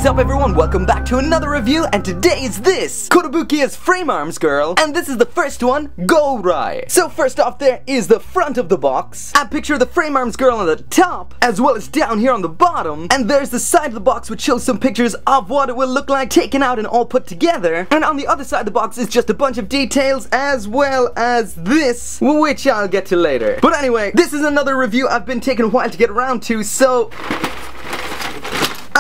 up everyone, welcome back to another review, and today is this Kotobukiya's Frame Arms Girl, and this is the first one, Gourai. So first off, there is the front of the box, a picture of the Frame Arms Girl on the top, as well as down here on the bottom, and there's the side of the box which shows some pictures of what it will look like taken out and all put together, and on the other side of the box is just a bunch of details as well as this, which I'll get to later. But anyway, this is another review I've been taking a while to get around to, so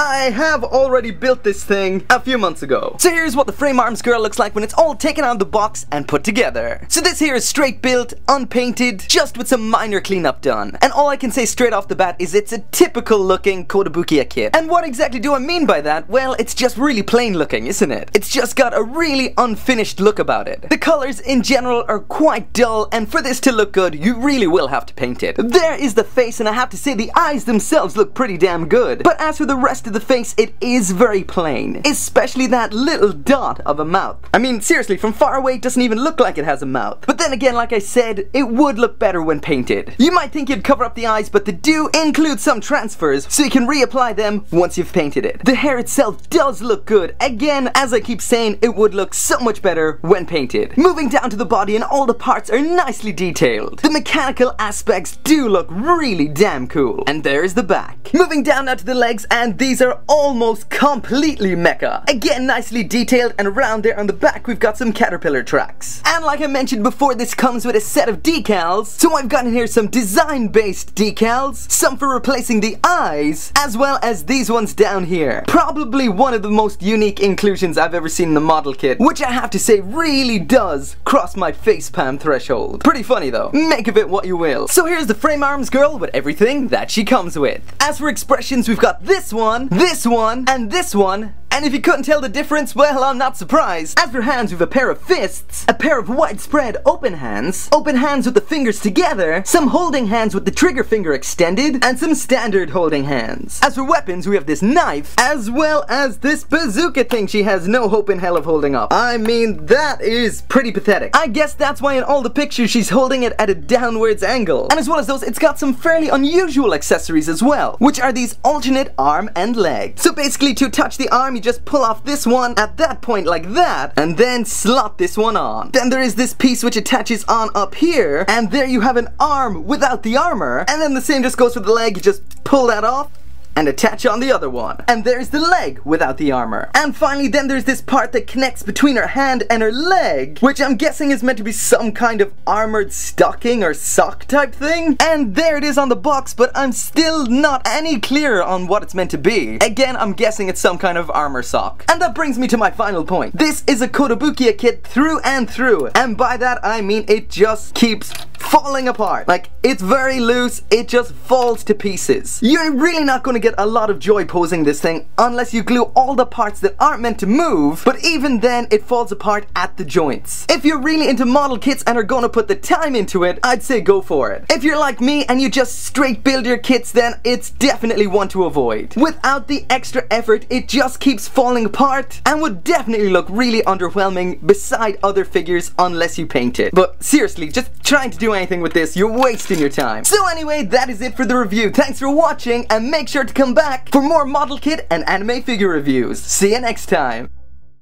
I have already built this thing a few months ago. So here's what the Frame Arms Girl looks like when it's all taken out of the box and put together. So this here is straight built, unpainted, just with some minor cleanup done. And all I can say straight off the bat is it's a typical looking Kotobukiya kit. And what exactly do I mean by that? Well, it's just really plain looking, isn't it? It's just got a really unfinished look about it. The colors in general are quite dull, and for this to look good, you really will have to paint it. There is the face, and I have to say the eyes themselves look pretty damn good. But as for the rest of the face, it is very plain, especially that little dot of a mouth. I mean, seriously, from far away it doesn't even look like it has a mouth. But then again, like I said, it would look better when painted. You might think you'd cover up the eyes, but they do include some transfers, so you can reapply them once you've painted it. The hair itself does look good. Again, as I keep saying, it would look so much better when painted. Moving down to the body, and all the parts are nicely detailed. The mechanical aspects do look really damn cool. And there's the back. Moving down now to the legs, and these are almost completely mecha. Again, nicely detailed, and around there on the back we've got some caterpillar tracks. And like I mentioned before, this comes with a set of decals. So I've got in here some design-based decals, some for replacing the eyes, as well as these ones down here. Probably one of the most unique inclusions I've ever seen in the model kit, which I have to say really does cross my facepalm threshold. Pretty funny though. Make of it what you will. So here's the Frame Arms Girl with everything that she comes with. As for expressions, we've got this one, and this one. And if you couldn't tell the difference, well, I'm not surprised. As for hands, we've a pair of fists, a pair of widespread open hands with the fingers together, some holding hands with the trigger finger extended, and some standard holding hands. As for weapons, we have this knife, as well as this bazooka thing she has no hope in hell of holding up. I mean, that is pretty pathetic. I guess that's why in all the pictures she's holding it at a downwards angle. And as well as those, it's got some fairly unusual accessories as well, which are these alternate arm and leg. So basically, to touch the arm, you just pull off this one at that point like that, and then slot this one on. Then there is this piece which attaches on up here, and there you have an arm without the armor, and then the same just goes for the leg. You just pull that off and attach on the other one. And there's the leg without the armor. And finally, then there's this part that connects between her hand and her leg, which I'm guessing is meant to be some kind of armored stocking or sock type thing. And there it is on the box, but I'm still not any clearer on what it's meant to be. Again, I'm guessing it's some kind of armor sock. And that brings me to my final point. This is a Kotobukiya kit through and through. And by that I mean it just keeps falling apart. Like, it's very loose, it just falls to pieces. You're really not going to get a lot of joy posing this thing unless you glue all the parts that aren't meant to move, but even then it falls apart at the joints. If you're really into model kits and are going to put the time into it, I'd say go for it. If you're like me and you just straight build your kits, then it's definitely one to avoid. Without the extra effort, it just keeps falling apart and would definitely look really underwhelming beside other figures unless you paint it. But seriously, just trying to do anything with this, you're wasting your time. So anyway, that is it for the review. Thanks for watching, and make sure to come back for more model kit and anime figure reviews. See you next time.